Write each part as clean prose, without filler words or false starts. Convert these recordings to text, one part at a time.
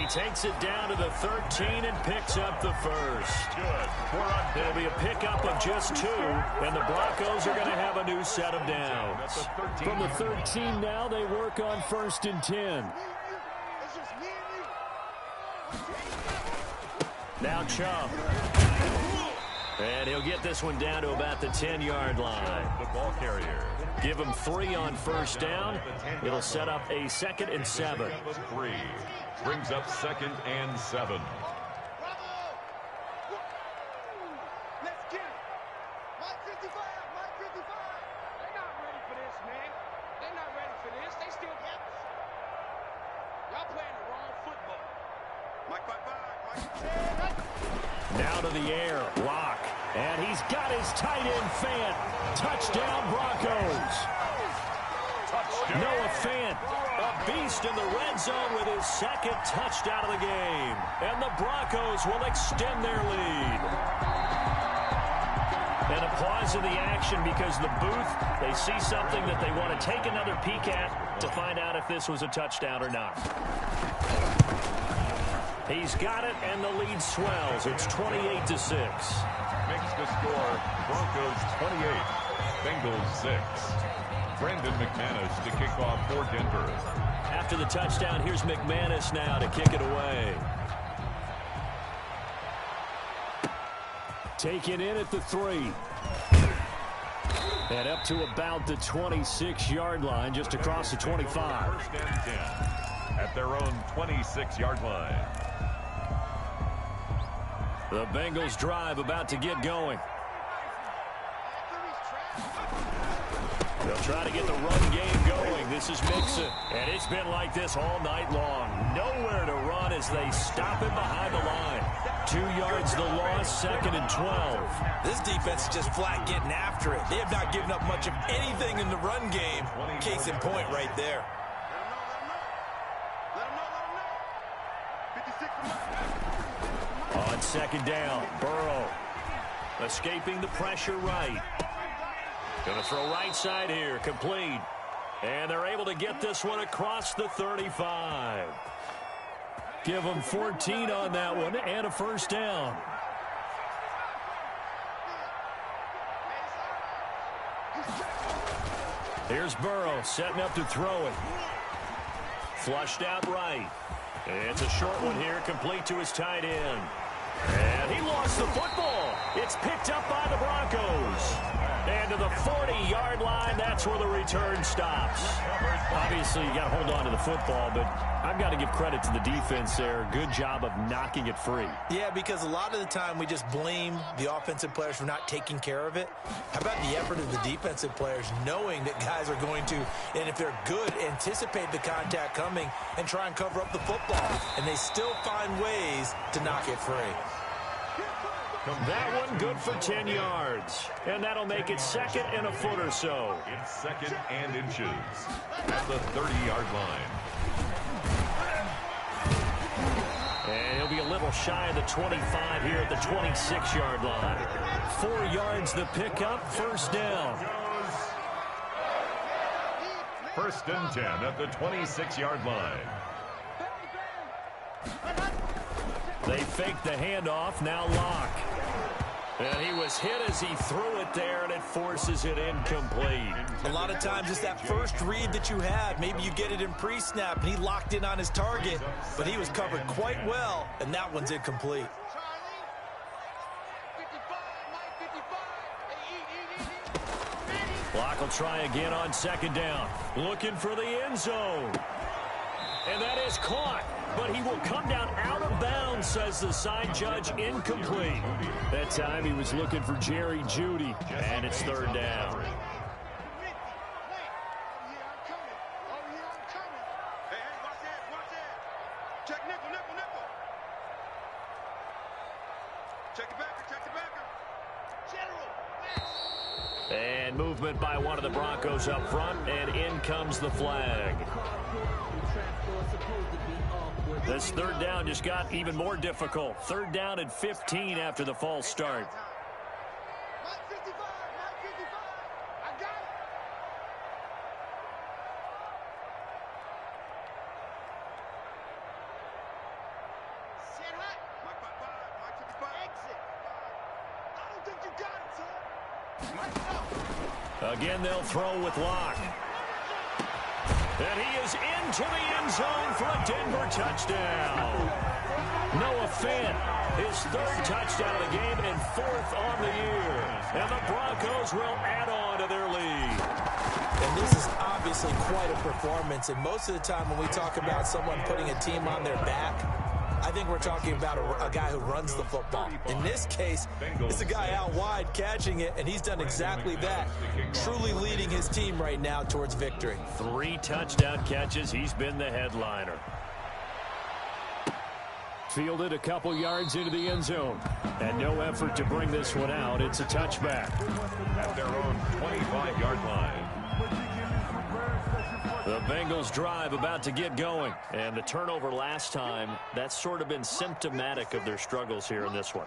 takes it down to the 13 and picks up the first. Good. It'll be a pickup of just 2, and the Broncos are going to have a new set of downs. From the 13 now, they work on 1st and 10. Now Chubb. And he'll get this one down to about the 10-yard line. The ball carrier. Give him 3 on 1st down. It'll set up a 2nd and 7. 3 brings up 2nd and 7. Now to the air, Lock. And he's got his tight end, Fant. Touchdown, Broncos. Touchdown. Noah Fant, a beast in the red zone with his 2nd touchdown of the game. And the Broncos will extend their lead. And a pause in the action because the booth, they see something that they want to take another peek at to find out if this was a touchdown or not. He's got it, and the lead swells. It's 28-6. Makes the score Broncos 28, Bengals 6. Brandon McManus to kick off for Denver. After the touchdown, here's McManus now to kick it away. Taken in at the 3. And up to about the 26-yard line, just across the 25. 1st and 10 at their own 26-yard line. The Bengals drive about to get going. They'll try to get the run game going. This is Mixon. And it's been like this all night long. Nowhere to run as they stop him behind the line. 2 yards the loss, 2nd and 12. This defense is just flat getting after it. They have not given up much of anything in the run game. Case in point right there. On 2nd down, Burrow escaping the pressure right. Going to throw right side here, complete. And they're able to get this one across the 35. Give them 14 on that one and a 1st down. Here's Burrow setting up to throw it. Flushed out right. It's a short one here, complete to his tight end. And he lost the football. It's picked up by the Broncos. And to the 40-yard line, that's where the return stops. Obviously, you got to hold on to the football, but I've got to give credit to the defense there. Good job of knocking it free. Yeah, because a lot of the time we just blame the offensive players for not taking care of it. How about the effort of the defensive players knowing that guys are going to, and if they're good, anticipate the contact coming and try and cover up the football. And they still find ways to knock it free. That one good for 10 yards. And that'll make it 2nd and a foot or so. It's 2nd and inches at the 30-yard line. And he'll be a little shy of the 25 here at the 26-yard line. 4 yards the pickup, 1st down. 1st and 10 at the 26-yard line. They fake the handoff, now Lock. And he was hit as he threw it there, and it forces it incomplete. A lot of times it's that first read that you had. Maybe you get it in pre-snap, and he locked in on his target, but he was covered quite well, and that one's incomplete. Lock will try again on 2nd down. Looking for the end zone. And that is caught. But he will come down out of bounds, says the side judge, incomplete. That time he was looking for Jerry Jeudy, and it's 3rd down. And movement by one of the Broncos up front, and in comes the flag. This 3rd down just got even more difficult. 3rd down and 15 after the false start. Again, they'll throw with Locke. And he is into the end zone for a Denver touchdown. Noah Fant, his third touchdown of the game and fourth on the year. And the Broncos will add on to their lead. And this is obviously quite a performance. And most of the time when we talk about someone putting a team on their back, I think we're talking about a guy who runs the football. In this case, it's a guy out wide catching it, and he's done exactly that, truly leading his team right now towards victory. 3 touchdown catches. He's been the headliner. Fielded a couple yards into the end zone. And no effort to bring this one out. It's a touchback. At their own 25-yard line. The Bengals drive about to get going. And the turnover last time, that's sort of been symptomatic of their struggles here in this one.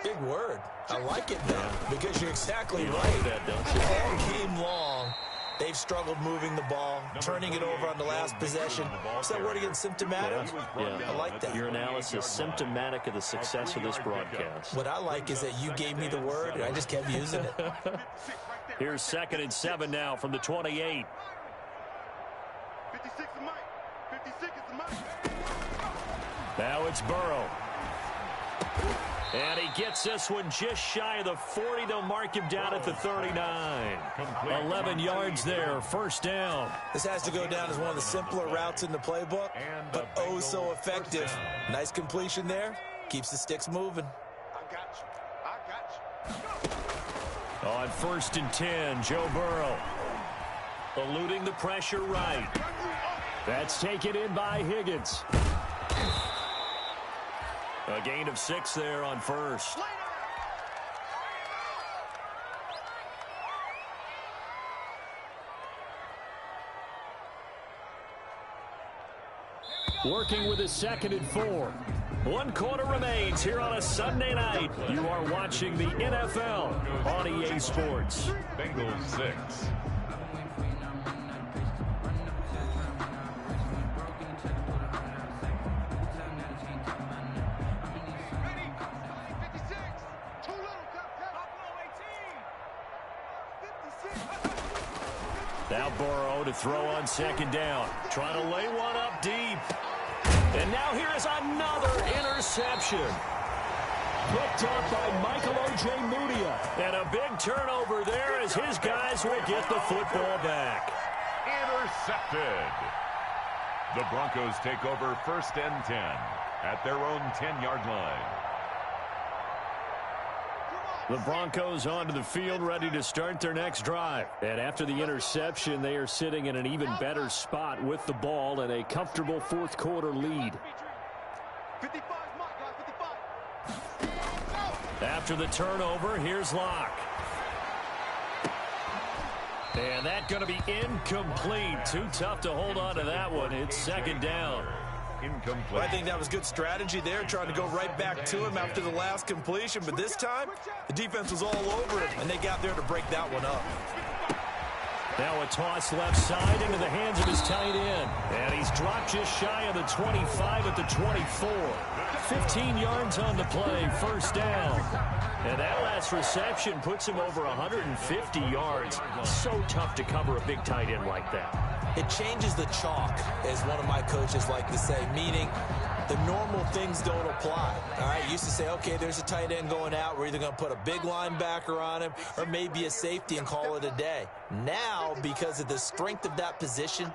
Big word. I like it, though, because you're exactly You right. like that, don't you? All game long, they've struggled moving the ball, turning it over on the last possession. Is that word again, symptomatic? Yeah. I like that. Your analysis, symptomatic of the success of this broadcast. What I like is that you gave me the word, and I just kept using it. Here's 2nd and 7 now from the 28. 56 is Mike. 56 is Mike. Now it's Burrow. And he gets this one just shy of the 40. They'll mark him down at the 39. 11 yards there, first down. This has to go down as one of the simpler routes in the playbook, but oh so effective. Nice completion there. Keeps the sticks moving. I got you. I got you. On 1st and 10, Joe Burrow. Eluding the pressure right. That's taken in by Higgins. A gain of 6 there on 1st. Working with his 2nd and 4. 1 quarter remains here on a Sunday night. You are watching the NFL on EA Sports. Bengals 6. Now Burrow to throw on 2nd down. Trying to lay one up deep. And now here is another interception. Picked up by Michael Ojemudia. And a big turnover there as his guys will get the football back. Intercepted. The Broncos take over 1st and 10 at their own 10-yard line. The Broncos onto the field, ready to start their next drive. And after the interception, they are sitting in an even better spot with the ball and a comfortable 4th quarter lead. 55 Mike, guys, 55. After the turnover, here's Locke. And that's going to be incomplete. Too tough to hold on to that one. It's 2nd down. Incomplete. Well, I think that was good strategy there, trying to go right back to him after the last completion. But this time, the defense was all over him, and they got there to break that one up. Now a toss left side into the hands of his tight end. And he's dropped just shy of the 25 at the 24. 15 yards on the play, 1st down. And that last reception puts him over 150 yards. So tough to cover a big tight end like that. It changes the chalk, as one of my coaches like to say, meaning the normal things don't apply. All right, used to say, okay, there's a tight end going out. We're either going to put a big linebacker on him or maybe a safety and call it a day. Now, because of the strength of that position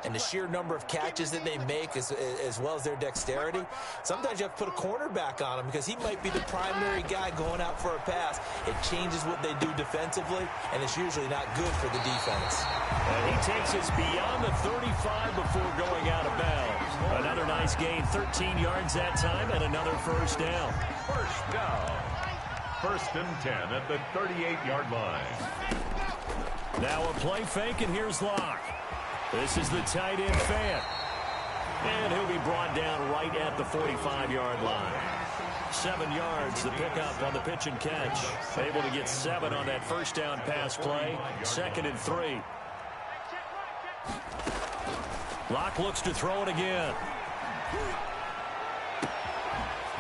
and the sheer number of catches that they make as well as their dexterity, sometimes you have to put a cornerback on him because he might be the primary guy going out for a pass. It changes what they do defensively, and it's usually not good for the defense. And he takes us beyond the 35 before going out of bounds. Another nice gain, 13 yards that time, and another 1st down. 1st down. 1st and 10 at the 38-yard line. Now a play fake, and here's Locke. This is the tight end Fant. And he'll be brought down right at the 45-yard line. 7 yards, the pickup on the pitch and catch. Able to get 7 on that 1st down pass play. 2nd and 3. Locke looks to throw it again.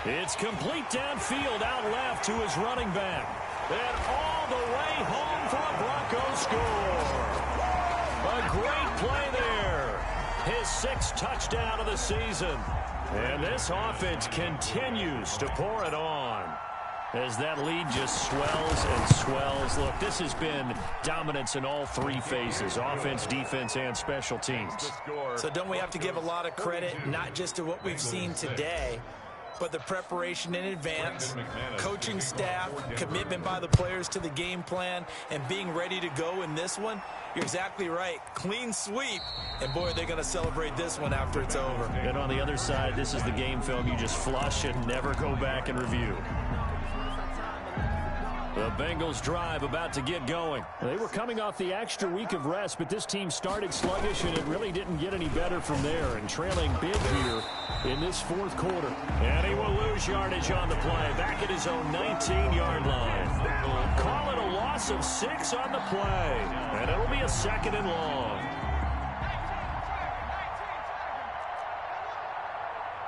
It's complete downfield out left to his running back. And all the way home for a Broncos score. A great play there. His 6th touchdown of the season. And this offense continues to pour it on as that lead just swells and swells. Look, this has been dominance in all 3 phases, offense, defense, and special teams. So don't we have to give a lot of credit, not just to what we've seen today, but the preparation in advance, coaching staff, commitment by the players to the game plan, and being ready to go in this one? You're exactly right. Clean sweep. And, boy, they're going to celebrate this one after it's over. And on the other side, this is the game film you just flush and never go back and review. The Bengals drive about to get going. They were coming off the extra week of rest, but this team started sluggish, and it really didn't get any better from there. And trailing big here in this 4th quarter. And he will lose yardage on the play. Back at his own 19-yard line. Call it a loss of 6 on the play. And it'll be a 2nd and long.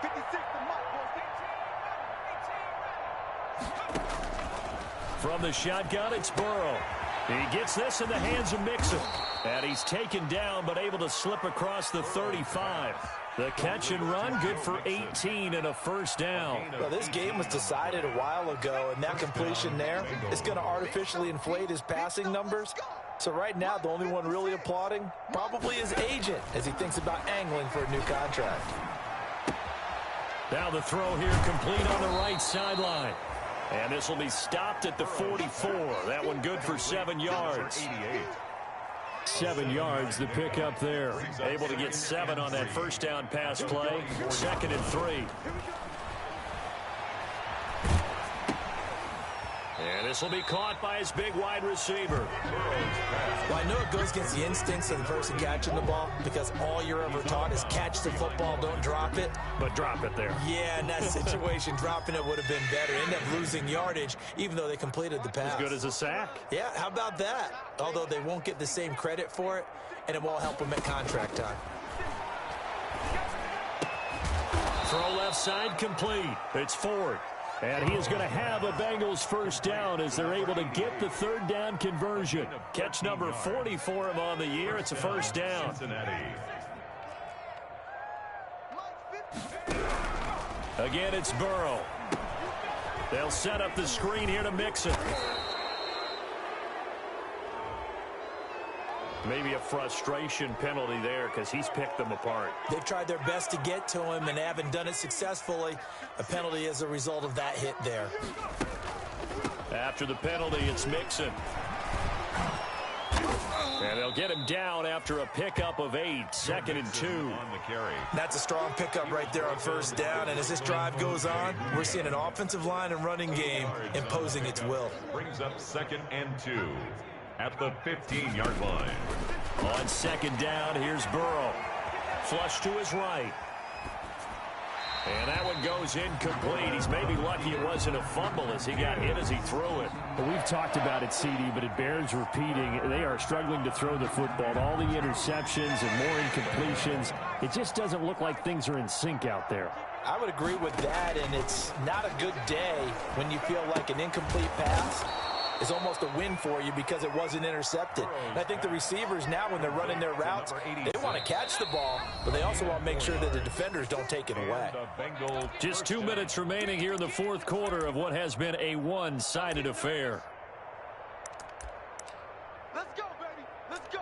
56 to Mike. From the shotgun, it's Burrow. He gets this in the hands of Mixon. And he's taken down, but able to slip across the 35. The catch and run, good for 18 and a 1st down. Well, this game was decided a while ago, and that completion there is going to artificially inflate his passing numbers. So right now, the only one really applauding probably his agent as he thinks about angling for a new contract. Now the throw here complete on the right sideline. And this will be stopped at the 44. That one good for 7 yards. 7 yards, the pickup there. Able to get 7 on that 1st down pass play. 2nd and 3. And this will be caught by his big wide receiver. Well, I know it goes against the instincts of the person catching the ball because all you're ever taught is catch the football, don't drop it. But drop it there. Yeah, in that situation, dropping it would have been better. End up losing yardage, even though they completed the pass. As good as a sack. Yeah, how about that? Although they won't get the same credit for it, and it won't help them at contract time. Throw left side complete. It's Ford. And he is going to have a Bengals 1st down as they're able to get the 3rd down conversion. Catch number 40 for him on the year. It's a 1st down. Again, it's Burrow. They'll set up the screen here to Mixon. Maybe a frustration penalty there because he's picked them apart. They've tried their best to get to him and haven't done it successfully. A penalty as a result of that hit there. After the penalty, it's Mixon. And they'll get him down after a pickup of 8. 2nd and 2. That's a strong pickup right there on 1st down. And as this drive goes on, we're seeing an offensive line and running game imposing its will. Brings up 2nd and 2. At the 15-yard line. On 2nd down, here's Burrow. Flush to his right. And that one goes incomplete. He's maybe lucky it wasn't a fumble as he got hit as he threw it. Well, we've talked about it, CD, but it bears repeating. They are struggling to throw the football. All the interceptions and more incompletions. It just doesn't look like things are in sync out there. I would agree with that, and it's not a good day when you feel like an incomplete pass is almost a win for you because it wasn't intercepted. And I think the receivers now, when they're running their routes, they want to catch the ball, but they also want to make sure that the defenders don't take it away. Just 2 minutes remaining here in the 4th quarter of what has been a one-sided affair. Let's go, baby. Let's go.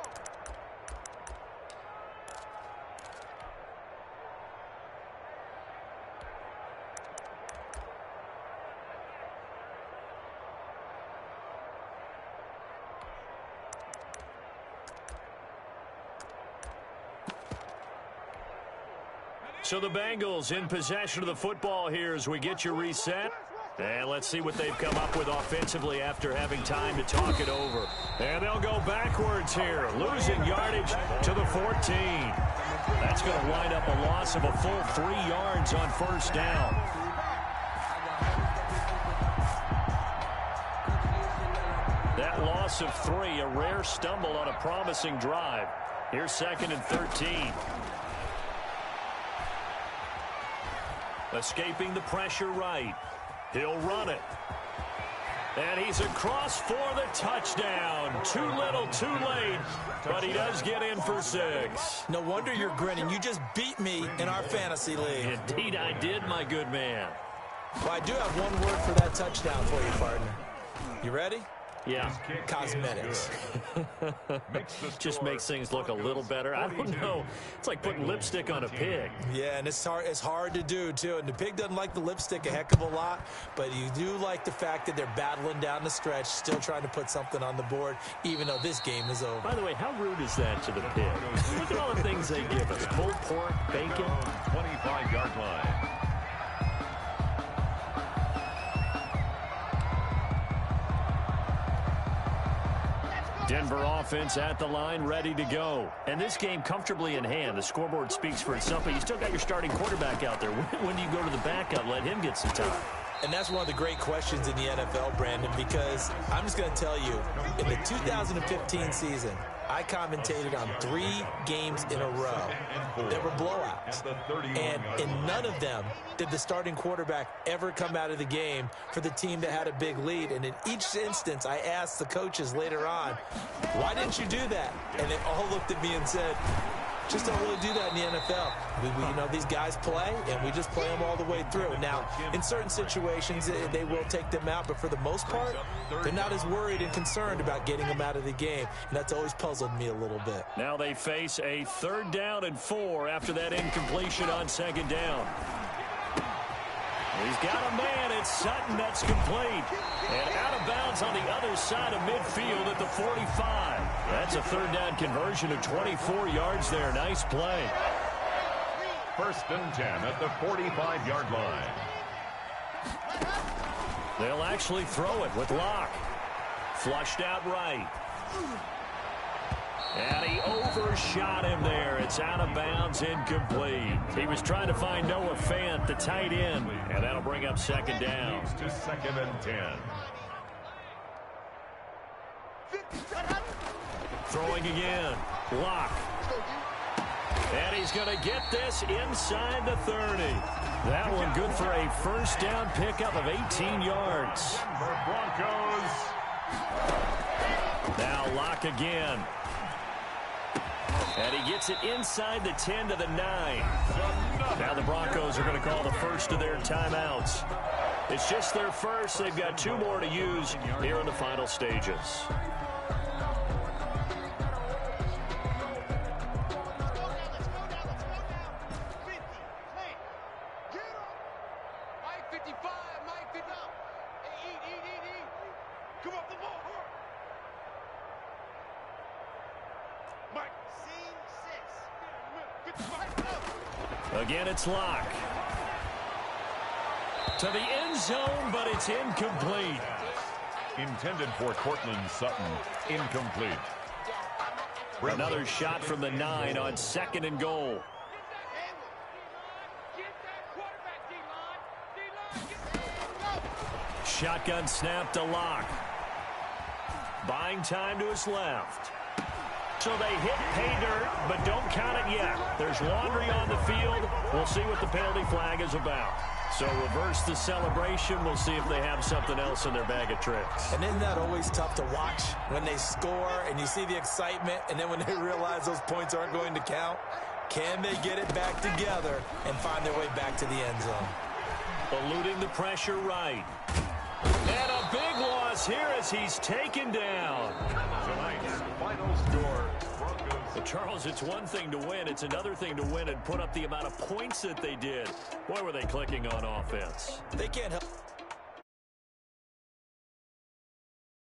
So the Bengals in possession of the football here as we get you reset. And let's see what they've come up with offensively after having time to talk it over. And they'll go backwards here, losing yardage to the 14. That's going to wind up a loss of a full 3 yards on 1st down. That loss of 3, a rare stumble on a promising drive. Here's 2nd and 13. Escaping the pressure right. He'll run it. And he's across for the touchdown. Too little, too late, but he does get in for 6. No wonder you're grinning. You just beat me in our fantasy league. Indeed I did, my good man. Well, I do have one word for that touchdown for you, partner. You ready? Yeah. Cosmetics. Just makes things look a little better. I don't know. It's like putting lipstick on a pig. Yeah, and it's hard to do, too. And the pig doesn't like the lipstick a heck of a lot, but you do like the fact that they're battling down the stretch, still trying to put something on the board, even though this game is over. By the way, how rude is that to the pig? Look at all the things they give us. Pulled pork, bacon. 25-yard line. Denver offense at the line, ready to go. And this game comfortably in hand. The scoreboard speaks for itself, but you still got your starting quarterback out there. When do you go to the backup, let him get some time? And that's one of the great questions in the NFL, Brandon, because I'm just going to tell you, in the 2015 season, I commentated on 3 games in a row that were blowouts. And in none of them did the starting quarterback ever come out of the game for the team that had a big lead. And in each instance, I asked the coaches later on, why didn't you do that? And they all looked at me and said, just don't really do that in the NFL. You know, these guys play, and we just play them all the way through. Now, in certain situations, they will take them out, but for the most part, they're not as worried and concerned about getting them out of the game, and that's always puzzled me a little bit. Now they face a 3rd down and 4 after that incompletion on 2nd down. He's got a man. It's Sutton. That's complete. And out of bounds on the other side of midfield at the 45. That's a 3rd down conversion of 24 yards there. Nice play. 1st and 10 at the 45-yard line. They'll actually throw it with Locke. Flushed out right. And he overshot him there. It's out of bounds, incomplete. He was trying to find Noah Fant, the tight end, and that'll bring up 2nd down. To 2nd and 10. Throwing again. Locke. And he's going to get this inside the 30. That one good for a 1st down pickup of 18 yards. Denver Broncos. Now Locke again. And he gets it inside the 10 to the 9. Now the Broncos are going to call the first of their timeouts. It's just their first. They've got 2 more to use here in the final stages. Again, it's Locke. To the end zone, but it's incomplete. Intended for Cortland Sutton. Incomplete. Another shot from the 9 on 2nd and goal. Shotgun snap to Locke. Buying time to his left. So they hit pay dirt, but don't count it yet. There's laundry on the field. We'll see what the penalty flag is about. So reverse the celebration. We'll see if they have something else in their bag of tricks. And isn't that always tough to watch when they score and you see the excitement, and then when they realize those points aren't going to count? Can they get it back together and find their way back to the end zone? Eluding the pressure right. And a big loss here as he's taken down. Tonight's final score. Well, Charles, it's one thing to win. It's another thing to win and put up the amount of points that they did. Boy, were they clicking on offense. They can't help.